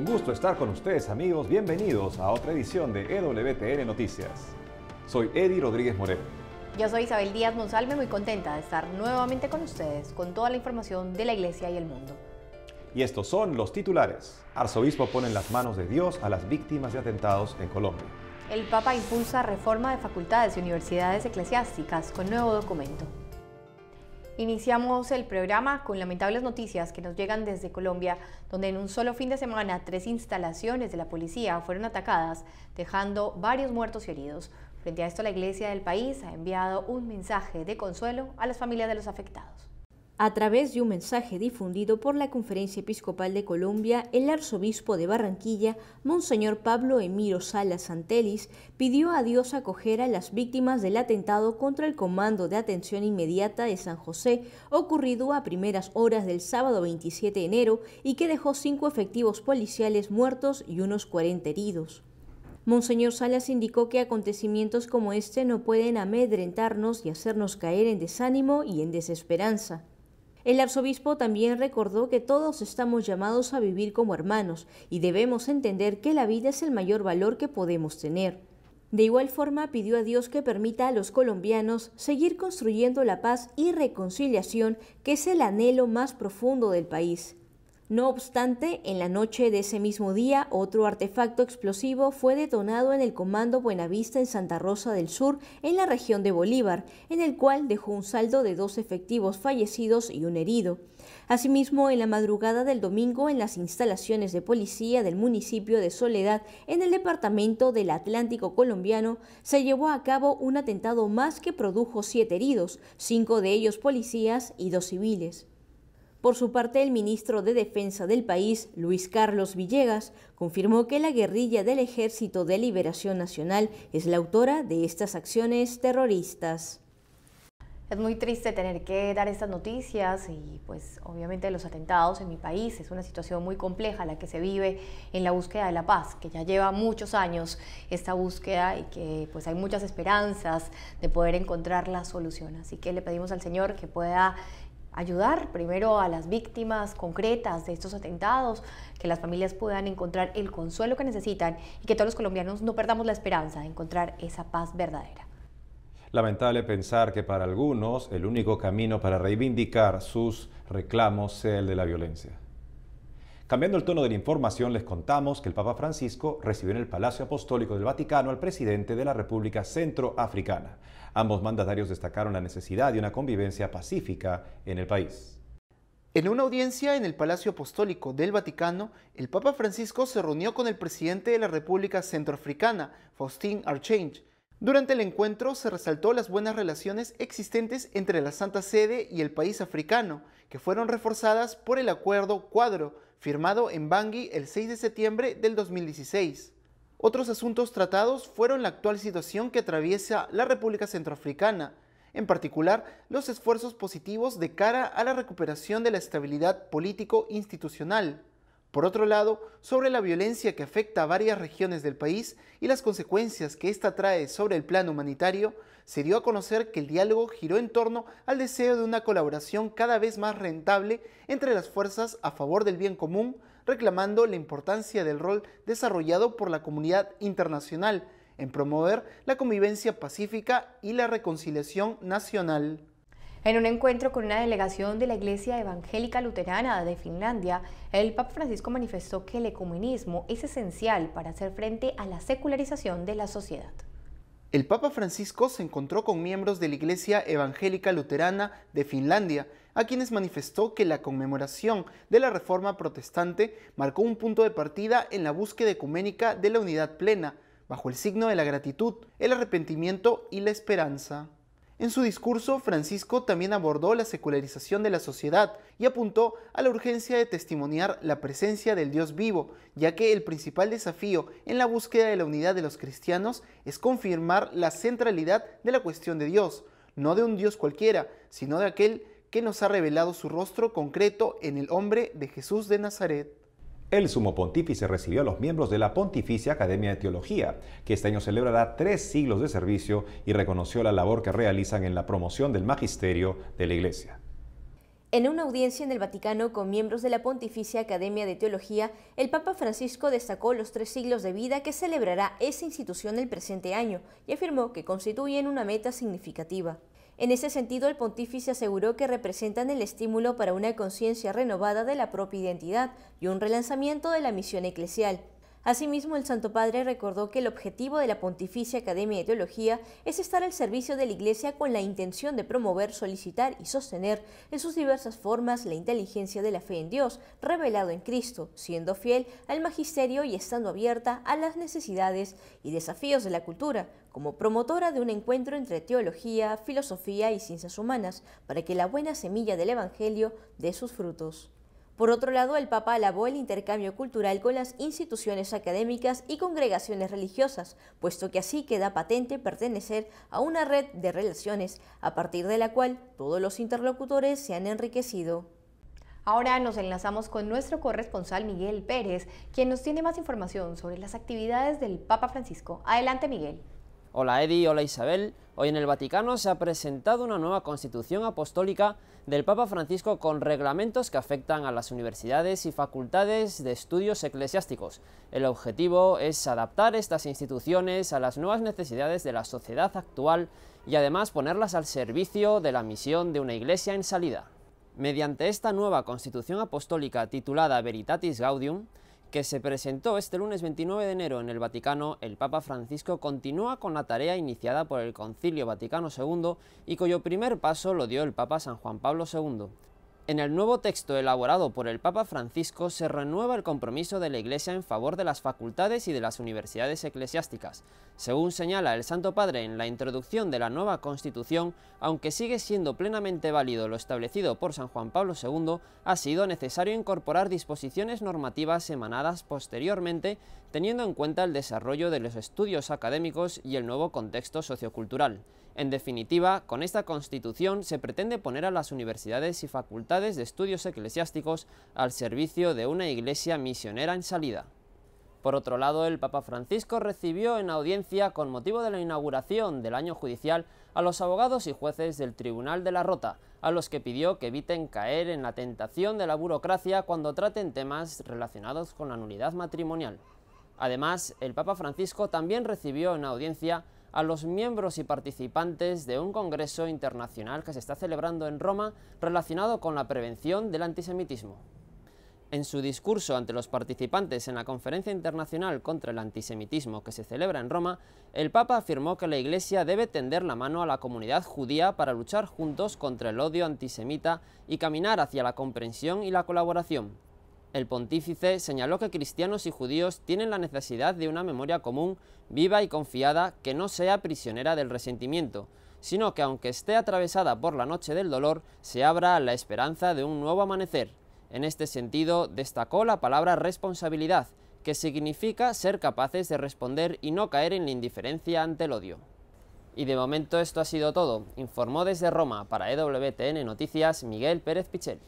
gusto estar con ustedes, amigos. Bienvenidos a otra edición de EWTN Noticias. Soy Eddie Rodríguez Moreno. Yo soy Isabel Díaz Monsalve, muy contenta de estar nuevamente con ustedes con toda la información de la Iglesia y el mundo. Y estos son los titulares. Arzobispo pone en las manos de Dios a las víctimas de atentados en Colombia. El Papa impulsa reforma de facultades y universidades eclesiásticas con nuevo documento. Iniciamos el programa con lamentables noticias que nos llegan desde Colombia, donde en un solo fin de semana 3 instalaciones de la policía fueron atacadas, dejando varios muertos y heridos. Frente a esto, la Iglesia del país ha enviado un mensaje de consuelo a las familias de los afectados. A través de un mensaje difundido por la Conferencia Episcopal de Colombia, el arzobispo de Barranquilla, Monseñor Pablo Emiro Salas Santelis, pidió a Dios acoger a las víctimas del atentado contra el Comando de Atención Inmediata de San José, ocurrido a primeras horas del sábado 27 de enero y que dejó 5 efectivos policiales muertos y unos 40 heridos. Monseñor Salas indicó que acontecimientos como este no pueden amedrentarnos y hacernos caer en desánimo y en desesperanza. El arzobispo también recordó que todos estamos llamados a vivir como hermanos y debemos entender que la vida es el mayor valor que podemos tener. De igual forma, pidió a Dios que permita a los colombianos seguir construyendo la paz y reconciliación, que es el anhelo más profundo del país. No obstante, en la noche de ese mismo día, otro artefacto explosivo fue detonado en el Comando Buenavista en Santa Rosa del Sur, en la región de Bolívar, en el cual dejó un saldo de 2 efectivos fallecidos y un herido. Asimismo, en la madrugada del domingo, en las instalaciones de policía del municipio de Soledad, en el departamento del Atlántico colombiano, se llevó a cabo un atentado más que produjo 7 heridos, 5 de ellos policías y 2 civiles. Por su parte, el ministro de Defensa del país, Luis Carlos Villegas, confirmó que la guerrilla del Ejército de Liberación Nacional es la autora de estas acciones terroristas. Es muy triste tener que dar estas noticias y pues obviamente los atentados en mi país es una situación muy compleja la que se vive en la búsqueda de la paz, que ya lleva muchos años esta búsqueda y que pues hay muchas esperanzas de poder encontrar la solución. Así que le pedimos al Señor que pueda ayudar primero a las víctimas concretas de estos atentados, que las familias puedan encontrar el consuelo que necesitan y que todos los colombianos no perdamos la esperanza de encontrar esa paz verdadera. Lamentable pensar que para algunos el único camino para reivindicar sus reclamos sea el de la violencia. Cambiando el tono de la información, les contamos que el Papa Francisco recibió en el Palacio Apostólico del Vaticano al presidente de la República Centroafricana. Ambos mandatarios destacaron la necesidad de una convivencia pacífica en el país. En una audiencia en el Palacio Apostólico del Vaticano, el Papa Francisco se reunió con el presidente de la República Centroafricana, Faustin Archange. Durante el encuentro se resaltó las buenas relaciones existentes entre la Santa Sede y el país africano, que fueron reforzadas por el Acuerdo Quadro, firmado en Bangui el 6 de septiembre del 2016. Otros asuntos tratados fueron la actual situación que atraviesa la República Centroafricana, en particular los esfuerzos positivos de cara a la recuperación de la estabilidad político-institucional. Por otro lado, sobre la violencia que afecta a varias regiones del país y las consecuencias que ésta trae sobre el plano humanitario, se dio a conocer que el diálogo giró en torno al deseo de una colaboración cada vez más rentable entre las fuerzas a favor del bien común, reclamando la importancia del rol desarrollado por la comunidad internacional en promover la convivencia pacífica y la reconciliación nacional. En un encuentro con una delegación de la Iglesia Evangélica Luterana de Finlandia, el Papa Francisco manifestó que el ecumenismo es esencial para hacer frente a la secularización de la sociedad. El Papa Francisco se encontró con miembros de la Iglesia Evangélica Luterana de Finlandia, a quienes manifestó que la conmemoración de la Reforma Protestante marcó un punto de partida en la búsqueda ecuménica de la unidad plena, bajo el signo de la gratitud, el arrepentimiento y la esperanza. En su discurso, Francisco también abordó la secularización de la sociedad y apuntó a la urgencia de testimoniar la presencia del Dios vivo, ya que el principal desafío en la búsqueda de la unidad de los cristianos es confirmar la centralidad de la cuestión de Dios, no de un Dios cualquiera, sino de aquel que nos ha revelado su rostro concreto en el hombre de Jesús de Nazaret. El sumo pontífice recibió a los miembros de la Pontificia Academia de Teología, que este año celebrará 3 siglos de servicio, y reconoció la labor que realizan en la promoción del magisterio de la Iglesia. En una audiencia en el Vaticano con miembros de la Pontificia Academia de Teología, el Papa Francisco destacó los 3 siglos de vida que celebrará esa institución el presente año y afirmó que constituyen una meta significativa. En ese sentido, el pontífice aseguró que representan el estímulo para una conciencia renovada de la propia identidad y un relanzamiento de la misión eclesial. Asimismo, el Santo Padre recordó que el objetivo de la Pontificia Academia de Teología es estar al servicio de la Iglesia con la intención de promover, solicitar y sostener en sus diversas formas la inteligencia de la fe en Dios, revelado en Cristo, siendo fiel al magisterio y estando abierta a las necesidades y desafíos de la cultura, como promotora de un encuentro entre teología, filosofía y ciencias humanas, para que la buena semilla del Evangelio dé sus frutos. Por otro lado, el Papa alabó el intercambio cultural con las instituciones académicas y congregaciones religiosas, puesto que así queda patente pertenecer a una red de relaciones, a partir de la cual todos los interlocutores se han enriquecido. Ahora nos enlazamos con nuestro corresponsal Miguel Pérez, quien nos tiene más información sobre las actividades del Papa Francisco. Adelante, Miguel. Hola Edi, hola Isabel. Hoy en el Vaticano se ha presentado una nueva constitución apostólica del Papa Francisco con reglamentos que afectan a las universidades y facultades de estudios eclesiásticos. El objetivo es adaptar estas instituciones a las nuevas necesidades de la sociedad actual y además ponerlas al servicio de la misión de una iglesia en salida. Mediante esta nueva constitución apostólica titulada Veritatis Gaudium, que se presentó este lunes 29 de enero en el Vaticano, el Papa Francisco continúa con la tarea iniciada por el Concilio Vaticano II y cuyo primer paso lo dio el Papa San Juan Pablo II. En el nuevo texto elaborado por el Papa Francisco se renueva el compromiso de la Iglesia en favor de las facultades y de las universidades eclesiásticas. Según señala el Santo Padre en la introducción de la nueva Constitución, aunque sigue siendo plenamente válido lo establecido por San Juan Pablo II, ha sido necesario incorporar disposiciones normativas emanadas posteriormente, teniendo en cuenta el desarrollo de los estudios académicos y el nuevo contexto sociocultural. En definitiva, con esta Constitución se pretende poner a las universidades y facultades de estudios eclesiásticos al servicio de una iglesia misionera en salida. Por otro lado, el Papa Francisco recibió en audiencia con motivo de la inauguración del año judicial a los abogados y jueces del Tribunal de la Rota, a los que pidió que eviten caer en la tentación de la burocracia cuando traten temas relacionados con la nulidad matrimonial. Además, el Papa Francisco también recibió en audiencia a los miembros y participantes de un congreso internacional que se está celebrando en Roma relacionado con la prevención del antisemitismo. En su discurso ante los participantes en la Conferencia Internacional contra el Antisemitismo que se celebra en Roma, el Papa afirmó que la Iglesia debe tender la mano a la comunidad judía para luchar juntos contra el odio antisemita y caminar hacia la comprensión y la colaboración. El pontífice señaló que cristianos y judíos tienen la necesidad de una memoria común, viva y confiada, que no sea prisionera del resentimiento, sino que aunque esté atravesada por la noche del dolor, se abra a la esperanza de un nuevo amanecer. En este sentido, destacó la palabra responsabilidad, que significa ser capaces de responder y no caer en la indiferencia ante el odio. Y de momento esto ha sido todo. Informó desde Roma para EWTN Noticias Miguel Pérez Pichel.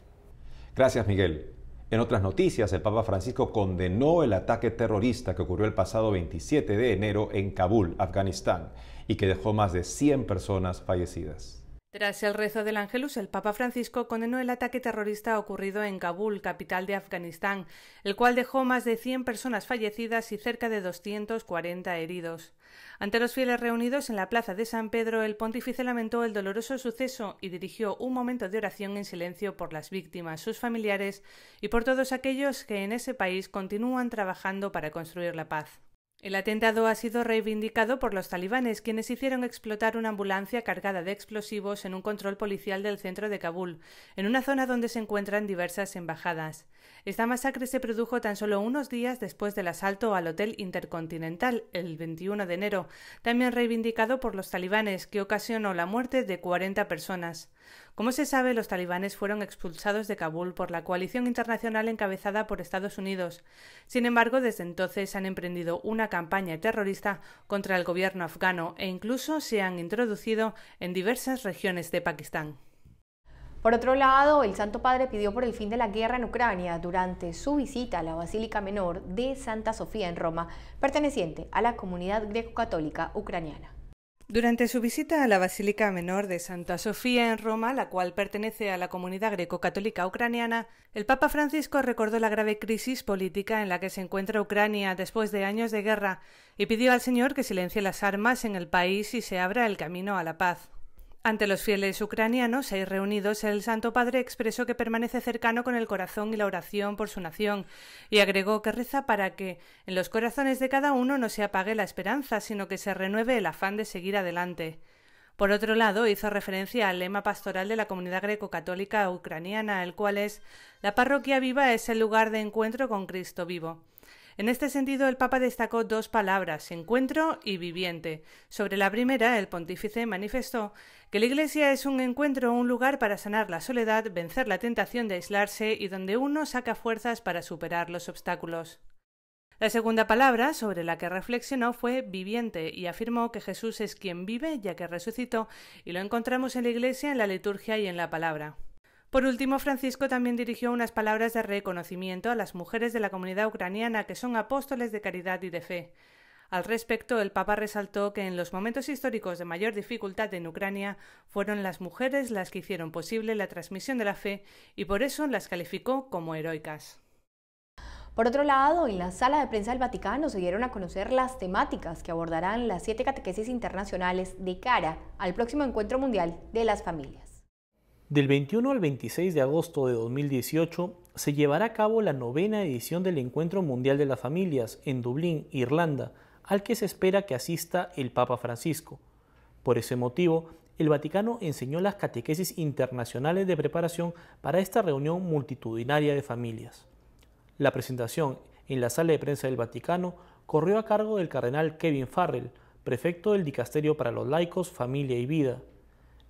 Gracias, Miguel. En otras noticias, el Papa Francisco condenó el ataque terrorista que ocurrió el pasado 27 de enero en Kabul, Afganistán, y que dejó más de 100 personas fallecidas. Tras el rezo del Ángelus, el Papa Francisco condenó el ataque terrorista ocurrido en Kabul, capital de Afganistán, el cual dejó más de 100 personas fallecidas y cerca de 240 heridos. Ante los fieles reunidos en la plaza de San Pedro, el pontífice lamentó el doloroso suceso y dirigió un momento de oración en silencio por las víctimas, sus familiares y por todos aquellos que en ese país continúan trabajando para construir la paz. El atentado ha sido reivindicado por los talibanes, quienes hicieron explotar una ambulancia cargada de explosivos en un control policial del centro de Kabul, en una zona donde se encuentran diversas embajadas. Esta masacre se produjo tan solo unos días después del asalto al Hotel Intercontinental, el 21 de enero, también reivindicado por los talibanes, que ocasionó la muerte de 40 personas. Como se sabe, los talibanes fueron expulsados de Kabul por la coalición internacional encabezada por Estados Unidos. Sin embargo, desde entonces han emprendido una campaña terrorista contra el gobierno afgano e incluso se han introducido en diversas regiones de Pakistán. Por otro lado, el Santo Padre pidió por el fin de la guerra en Ucrania durante su visita a la Basílica Menor de Santa Sofía en Roma, perteneciente a la comunidad greco-católica ucraniana. Durante su visita a la Basílica Menor de Santa Sofía en Roma, la cual pertenece a la comunidad greco-católica ucraniana, el Papa Francisco recordó la grave crisis política en la que se encuentra Ucrania después de años de guerra y pidió al Señor que silencie las armas en el país y se abra el camino a la paz. Ante los fieles ucranianos ahí reunidos, el Santo Padre expresó que permanece cercano con el corazón y la oración por su nación, y agregó que reza para que en los corazones de cada uno no se apague la esperanza, sino que se renueve el afán de seguir adelante. Por otro lado, hizo referencia al lema pastoral de la comunidad greco-católica ucraniana, el cual es: «La parroquia viva es el lugar de encuentro con Cristo vivo». En este sentido, el Papa destacó dos palabras, encuentro y viviente. Sobre la primera, el pontífice manifestó que la Iglesia es un encuentro, un lugar para sanar la soledad, vencer la tentación de aislarse y donde uno saca fuerzas para superar los obstáculos. La segunda palabra, sobre la que reflexionó, fue viviente y afirmó que Jesús es quien vive ya que resucitó y lo encontramos en la Iglesia, en la liturgia y en la palabra. Por último, Francisco también dirigió unas palabras de reconocimiento a las mujeres de la comunidad ucraniana que son apóstoles de caridad y de fe. Al respecto, el Papa resaltó que en los momentos históricos de mayor dificultad en Ucrania fueron las mujeres las que hicieron posible la transmisión de la fe y por eso las calificó como heroicas. Por otro lado, en la sala de prensa del Vaticano se dieron a conocer las temáticas que abordarán las 7 catequesis internacionales de cara al próximo Encuentro Mundial de las Familias. Del 21 al 26 de agosto de 2018 se llevará a cabo la 9ª edición del Encuentro Mundial de las Familias en Dublín, Irlanda, al que se espera que asista el Papa Francisco. Por ese motivo, el Vaticano enseñó las catequesis internacionales de preparación para esta reunión multitudinaria de familias. La presentación en la sala de prensa del Vaticano corrió a cargo del cardenal Kevin Farrell, prefecto del Dicasterio para los Laicos, Familia y Vida.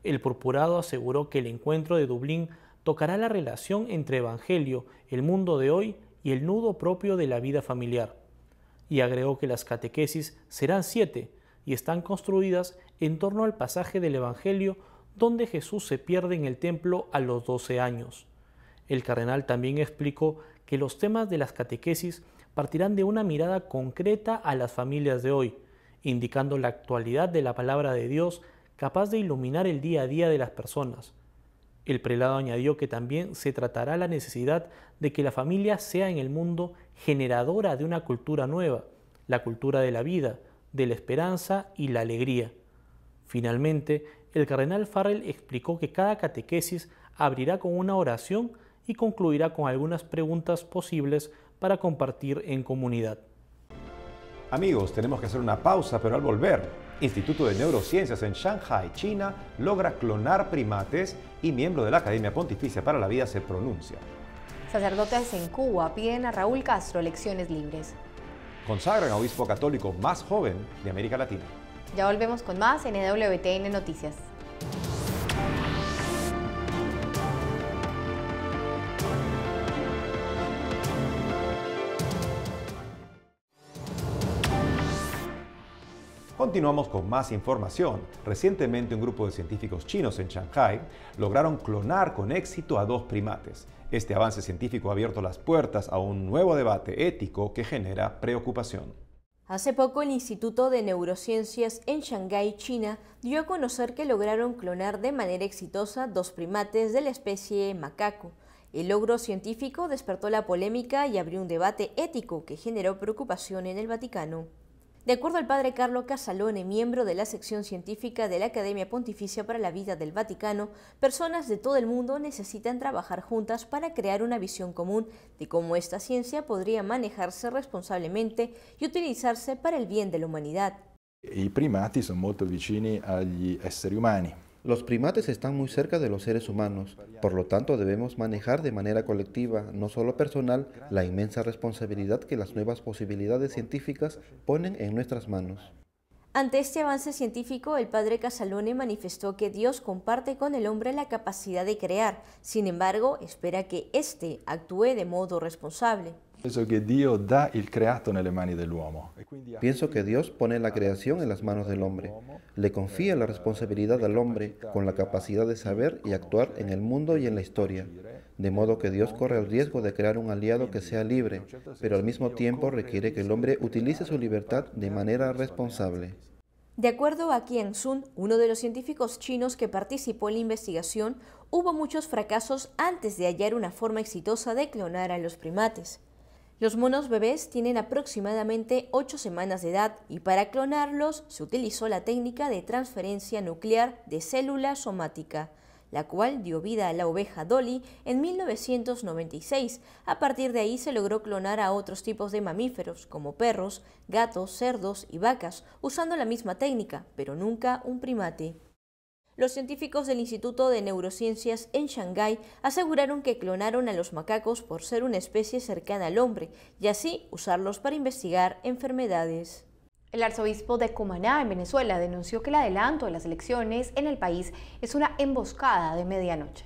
El purpurado aseguró que el encuentro de Dublín tocará la relación entre Evangelio, el mundo de hoy y el nudo propio de la vida familiar. Y agregó que las catequesis serán 7 y están construidas en torno al pasaje del Evangelio donde Jesús se pierde en el templo a los 12 años. El cardenal también explicó que los temas de las catequesis partirán de una mirada concreta a las familias de hoy, indicando la actualidad de la palabra de Dios capaz de iluminar el día a día de las personas. El prelado añadió que también se tratará la necesidad de que la familia sea en el mundo generadora de una cultura nueva, la cultura de la vida, de la esperanza y la alegría. Finalmente, el cardenal Farrell explicó que cada catequesis abrirá con una oración y concluirá con algunas preguntas posibles para compartir en comunidad. Amigos, tenemos que hacer una pausa, pero al volver, Instituto de Neurociencias en Shanghai, China, logra clonar primates y miembro de la Academia Pontificia para la Vida se pronuncia. Sacerdotes en Cuba piden a Raúl Castro elecciones libres. Consagran a obispo católico más joven de América Latina. Ya volvemos con más en EWTN Noticias. Continuamos con más información. Recientemente un grupo de científicos chinos en Shanghai lograron clonar con éxito a 2 primates. Este avance científico ha abierto las puertas a un nuevo debate ético que genera preocupación. Hace poco el Instituto de Neurociencias en Shanghái, China, dio a conocer que lograron clonar de manera exitosa 2 primates de la especie macaco. El logro científico despertó la polémica y abrió un debate ético que generó preocupación en el Vaticano. De acuerdo al padre Carlo Casalone, miembro de la sección científica de la Academia Pontificia para la Vida del Vaticano, personas de todo el mundo necesitan trabajar juntas para crear una visión común de cómo esta ciencia podría manejarse responsablemente y utilizarse para el bien de la humanidad. I primati sono molto vicini agli esseri umani. Los primates están muy cerca de los seres humanos, por lo tanto debemos manejar de manera colectiva, no solo personal, la inmensa responsabilidad que las nuevas posibilidades científicas ponen en nuestras manos. Ante este avance científico, el padre Casalone manifestó que Dios comparte con el hombre la capacidad de crear, sin embargo, espera que éste actúe de modo responsable. Penso che Dio dà il creato nelle mani dell'uomo. Pienso que Dios pone la creación en las manos del hombre. Le confía la responsabilidad al hombre con la capacidad de saber y actuar en el mundo y en la historia. De modo que Dios corre el riesgo de crear un aliado que sea libre, pero al mismo tiempo requiere que el hombre utilice su libertad de manera responsable. De acuerdo a Qian Sun, uno de los científicos chinos que participó en la investigación, hubo muchos fracasos antes de hallar una forma exitosa de clonar a los primates. Los monos bebés tienen aproximadamente 8 semanas de edad y para clonarlos se utilizó la técnica de transferencia nuclear de célula somática, la cual dio vida a la oveja Dolly en 1996. A partir de ahí se logró clonar a otros tipos de mamíferos, como perros, gatos, cerdos y vacas, usando la misma técnica, pero nunca un primate. Los científicos del Instituto de Neurociencias en Shanghái aseguraron que clonaron a los macacos por ser una especie cercana al hombre y así usarlos para investigar enfermedades. El arzobispo de Cumaná, en Venezuela, denunció que el adelanto de las elecciones en el país es una emboscada de medianoche.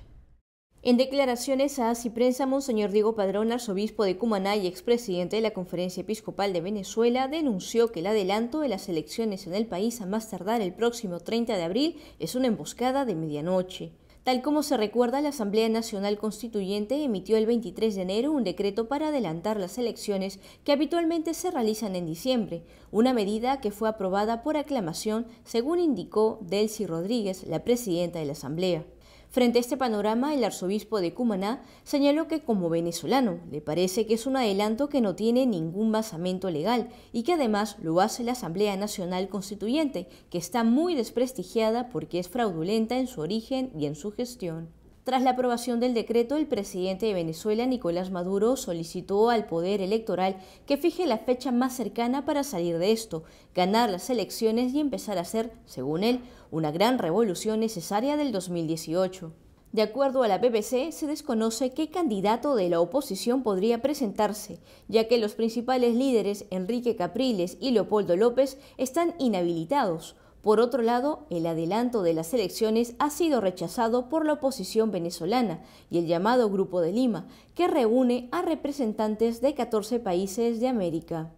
En declaraciones a Así Prensa, Monseñor Diego Padrón, arzobispo de Cumaná y expresidente de la Conferencia Episcopal de Venezuela, denunció que el adelanto de las elecciones en el país a más tardar el próximo 30 de abril es una emboscada de medianoche. Tal como se recuerda, la Asamblea Nacional Constituyente emitió el 23 de enero un decreto para adelantar las elecciones que habitualmente se realizan en diciembre, una medida que fue aprobada por aclamación, según indicó Delcy Rodríguez, la presidenta de la Asamblea. Frente a este panorama, el arzobispo de Cumaná señaló que como venezolano le parece que es un adelanto que no tiene ningún basamento legal y que además lo hace la Asamblea Nacional Constituyente, que está muy desprestigiada porque es fraudulenta en su origen y en su gestión. Tras la aprobación del decreto, el presidente de Venezuela, Nicolás Maduro, solicitó al Poder Electoral que fije la fecha más cercana para salir de esto, ganar las elecciones y empezar a hacer, según él, una gran revolución necesaria del 2018. De acuerdo a la BBC, se desconoce qué candidato de la oposición podría presentarse, ya que los principales líderes, Enrique Capriles y Leopoldo López, están inhabilitados. Por otro lado, el adelanto de las elecciones ha sido rechazado por la oposición venezolana y el llamado Grupo de Lima, que reúne a representantes de 14 países de América.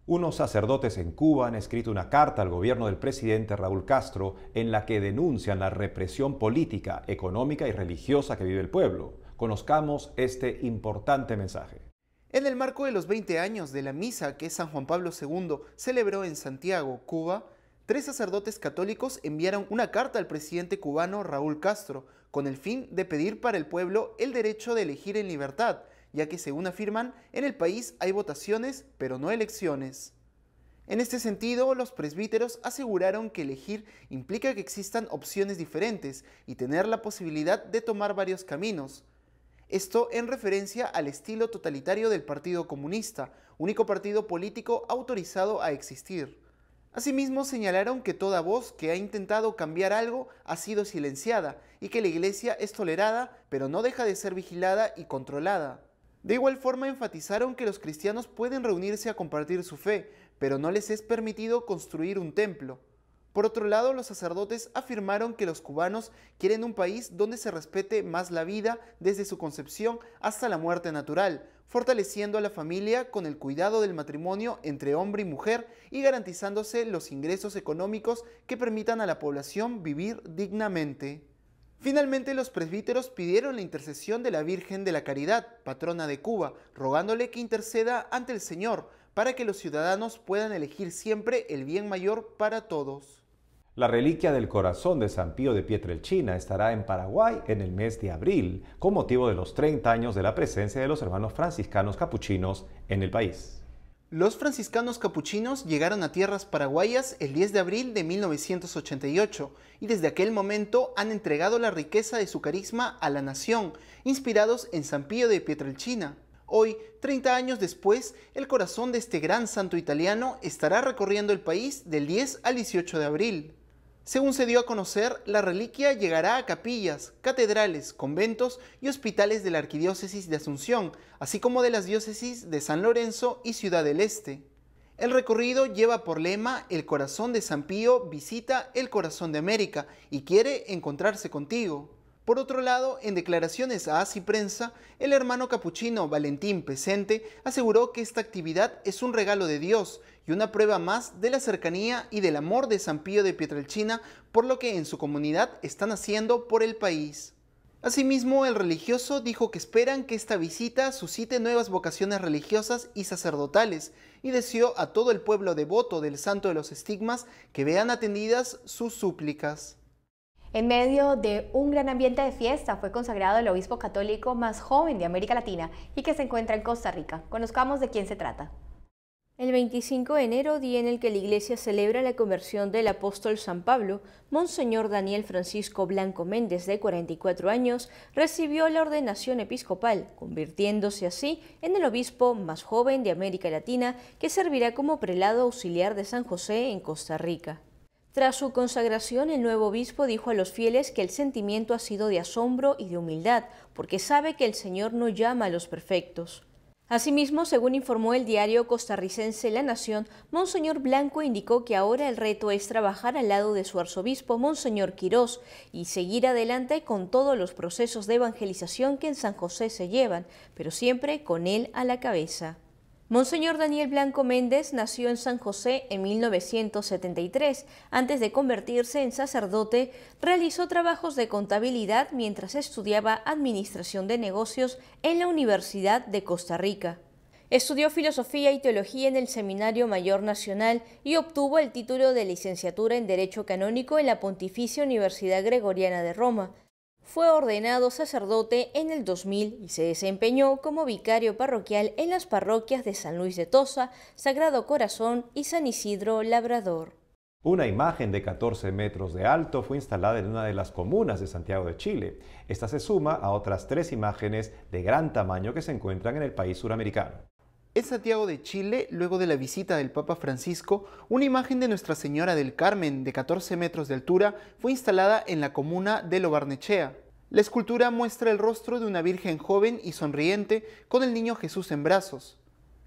Unos sacerdotes en Cuba han escrito una carta al gobierno del presidente Raúl Castro en la que denuncian la represión política, económica y religiosa que vive el pueblo. Conozcamos este importante mensaje. En el marco de los 20 años de la misa que San Juan Pablo II celebró en Santiago, Cuba, 3 sacerdotes católicos enviaron una carta al presidente cubano Raúl Castro con el fin de pedir para el pueblo el derecho de elegir en libertad, ya que según afirman, en el país hay votaciones, pero no elecciones. En este sentido, los presbíteros aseguraron que elegir implica que existan opciones diferentes y tener la posibilidad de tomar varios caminos. Esto en referencia al estilo totalitario del Partido Comunista, único partido político autorizado a existir. Asimismo, señalaron que toda voz que ha intentado cambiar algo ha sido silenciada y que la Iglesia es tolerada, pero no deja de ser vigilada y controlada. De igual forma, enfatizaron que los cristianos pueden reunirse a compartir su fe, pero no les es permitido construir un templo. Por otro lado, los sacerdotes afirmaron que los cubanos quieren un país donde se respete más la vida desde su concepción hasta la muerte natural, fortaleciendo a la familia con el cuidado del matrimonio entre hombre y mujer y garantizándose los ingresos económicos que permitan a la población vivir dignamente. Finalmente, los presbíteros pidieron la intercesión de la Virgen de la Caridad, patrona de Cuba, rogándole que interceda ante el Señor para que los ciudadanos puedan elegir siempre el bien mayor para todos. La reliquia del corazón de San Pío de Pietrelcina estará en Paraguay en el mes de abril, con motivo de los 30 años de la presencia de los hermanos franciscanos capuchinos en el país. Los franciscanos capuchinos llegaron a tierras paraguayas el 10 de abril de 1988 y desde aquel momento han entregado la riqueza de su carisma a la nación, inspirados en San Pío de Pietrelcina. Hoy, 30 años después, el corazón de este gran santo italiano estará recorriendo el país del 10 al 18 de abril. Según se dio a conocer, la reliquia llegará a capillas, catedrales, conventos y hospitales de la Arquidiócesis de Asunción, así como de las diócesis de San Lorenzo y Ciudad del Este. El recorrido lleva por lema "El corazón de San Pío visita el corazón de América y quiere encontrarse contigo". Por otro lado, en declaraciones a Así Prensa, el hermano capuchino Valentín Pesente aseguró que esta actividad es un regalo de Dios y una prueba más de la cercanía y del amor de San Pío de Pietrelcina por lo que en su comunidad están haciendo por el país. Asimismo, el religioso dijo que esperan que esta visita suscite nuevas vocaciones religiosas y sacerdotales y deseó a todo el pueblo devoto del Santo de los Estigmas que vean atendidas sus súplicas. En medio de un gran ambiente de fiesta fue consagrado el obispo católico más joven de América Latina y que se encuentra en Costa Rica. Conozcamos de quién se trata. El 25 de enero, día en el que la Iglesia celebra la conversión del apóstol San Pablo, Monseñor Daniel Francisco Blanco Méndez, de 44 años, recibió la ordenación episcopal, convirtiéndose así en el obispo más joven de América Latina que servirá como prelado auxiliar de San José en Costa Rica. Tras su consagración, el nuevo obispo dijo a los fieles que el sentimiento ha sido de asombro y de humildad, porque sabe que el Señor no llama a los perfectos. Asimismo, según informó el diario costarricense La Nación, Monseñor Blanco indicó que ahora el reto es trabajar al lado de su arzobispo, Monseñor Quirós, y seguir adelante con todos los procesos de evangelización que en San José se llevan, pero siempre con él a la cabeza. Monseñor Daniel Blanco Méndez nació en San José en 1973. Antes de convertirse en sacerdote, realizó trabajos de contabilidad mientras estudiaba Administración de Negocios en la Universidad de Costa Rica. Estudió Filosofía y Teología en el Seminario Mayor Nacional y obtuvo el título de licenciatura en Derecho Canónico en la Pontificia Universidad Gregoriana de Roma. Fue ordenado sacerdote en el 2000 y se desempeñó como vicario parroquial en las parroquias de San Luis de Tosa, Sagrado Corazón y San Isidro Labrador. Una imagen de 14 metros de alto fue instalada en una de las comunas de Santiago de Chile. Esta se suma a otras 3 imágenes de gran tamaño que se encuentran en el país suramericano. En Santiago de Chile, luego de la visita del Papa Francisco, una imagen de Nuestra Señora del Carmen de 14 metros de altura fue instalada en la comuna de Lo Barnechea. La escultura muestra el rostro de una virgen joven y sonriente con el niño Jesús en brazos.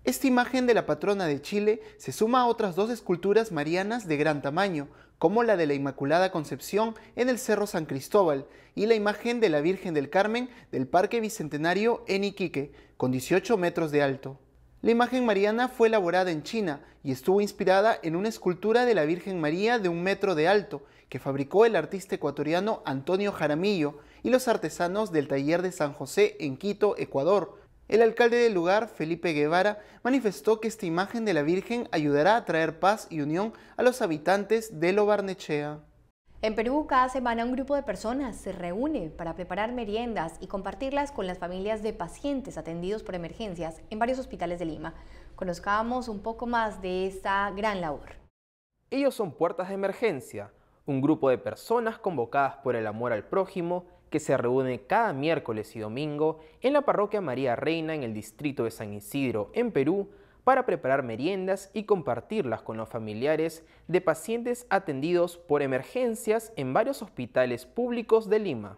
Esta imagen de la patrona de Chile se suma a otras 2 esculturas marianas de gran tamaño, como la de la Inmaculada Concepción en el Cerro San Cristóbal y la imagen de la Virgen del Carmen del Parque Bicentenario en Iquique, con 18 metros de alto. La imagen mariana fue elaborada en China y estuvo inspirada en una escultura de la Virgen María de 1 metro de alto que fabricó el artista ecuatoriano Antonio Jaramillo y los artesanos del taller de San José en Quito, Ecuador. El alcalde del lugar, Felipe Guevara, manifestó que esta imagen de la Virgen ayudará a traer paz y unión a los habitantes de Lo Barnechea. En Perú, cada semana un grupo de personas se reúne para preparar meriendas y compartirlas con las familias de pacientes atendidos por emergencias en varios hospitales de Lima. Conozcamos un poco más de esta gran labor. Ellos son Puertas de Emergencia, un grupo de personas convocadas por el amor al prójimo que se reúne cada miércoles y domingo en la parroquia María Reina en el distrito de San Isidro, en Perú, para preparar meriendas y compartirlas con los familiares de pacientes atendidos por emergencias en varios hospitales públicos de Lima.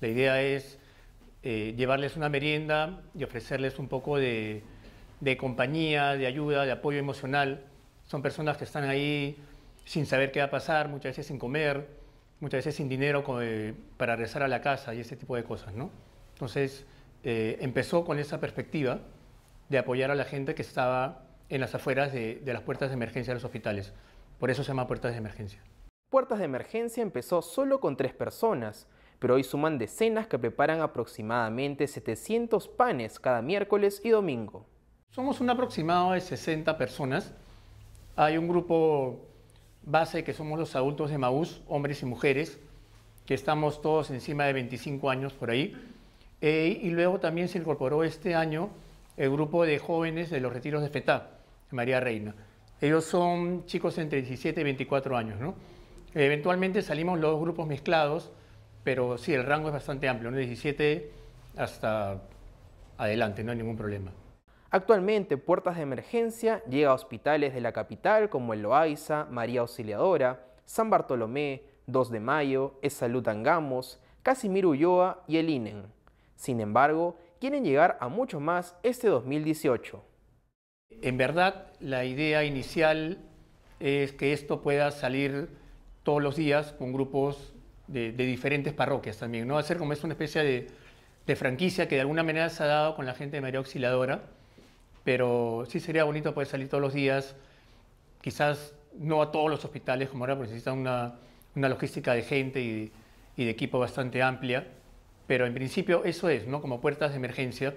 La idea es llevarles una merienda y ofrecerles un poco de compañía, de ayuda, de apoyo emocional. Son personas que están ahí sin saber qué va a pasar, muchas veces sin comer, muchas veces sin dinero para regresar a la casa y ese tipo de cosas, ¿no? Entonces, empezó con esa perspectiva de apoyar a la gente que estaba en las afueras de las puertas de emergencia de los hospitales. Por eso se llama Puertas de Emergencia. Puertas de Emergencia empezó solo con 3 personas, pero hoy suman decenas que preparan aproximadamente 700 panes cada miércoles y domingo. Somos un aproximado de 60 personas. Hay un grupo base que somos los adultos de Maús, hombres y mujeres, que estamos todos encima de 25 años por ahí. Y luego también se incorporó este año el grupo de jóvenes de los retiros de FETA, de María Reina. Ellos son chicos entre 17 y 24 años, ¿no? Eventualmente salimos los 2 grupos mezclados, pero sí, el rango es bastante amplio, ¿no? De 17 hasta adelante, no hay ningún problema. Actualmente, Puertas de Emergencia llega a hospitales de la capital como el Loaiza, María Auxiliadora, San Bartolomé, 2 de Mayo, Esalud Angamos, Casimiro Ulloa y el INEN. Sin embargo, quieren llegar a mucho más este 2018. En verdad, la idea inicial es que esto pueda salir todos los días con grupos de diferentes parroquias también, ¿no? Va a ser como es una especie de franquicia que de alguna manera se ha dado con la gente de María Auxiliadora, pero sí sería bonito poder salir todos los días, quizás no a todos los hospitales como ahora, porque necesitan una logística de gente y de equipo bastante amplia, Pero en principio eso es, ¿no? Como puertas de emergencia,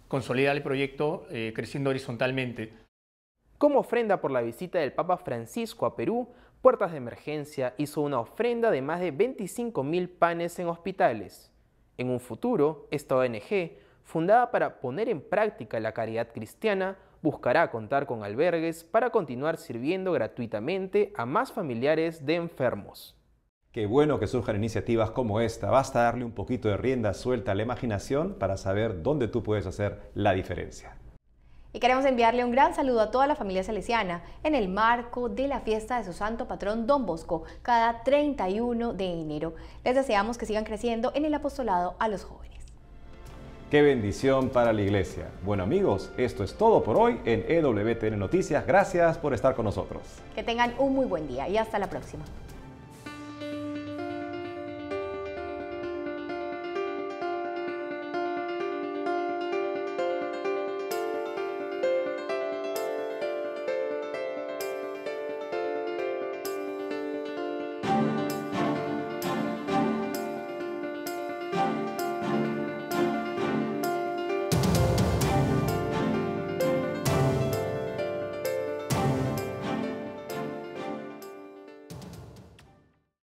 consolidar el proyecto creciendo horizontalmente. Como ofrenda por la visita del Papa Francisco a Perú, Puertas de Emergencia hizo una ofrenda de más de 25.000 panes en hospitales. En un futuro, esta ONG, fundada para poner en práctica la caridad cristiana, buscará contar con albergues para continuar sirviendo gratuitamente a más familiares de enfermos. Qué bueno que surjan iniciativas como esta. Basta darle un poquito de rienda suelta a la imaginación para saber dónde tú puedes hacer la diferencia. Y queremos enviarle un gran saludo a toda la familia salesiana en el marco de la fiesta de su santo patrón Don Bosco, cada 31 de enero. Les deseamos que sigan creciendo en el apostolado a los jóvenes. ¡Qué bendición para la iglesia! Bueno amigos, esto es todo por hoy en EWTN Noticias. Gracias por estar con nosotros. Que tengan un muy buen día y hasta la próxima.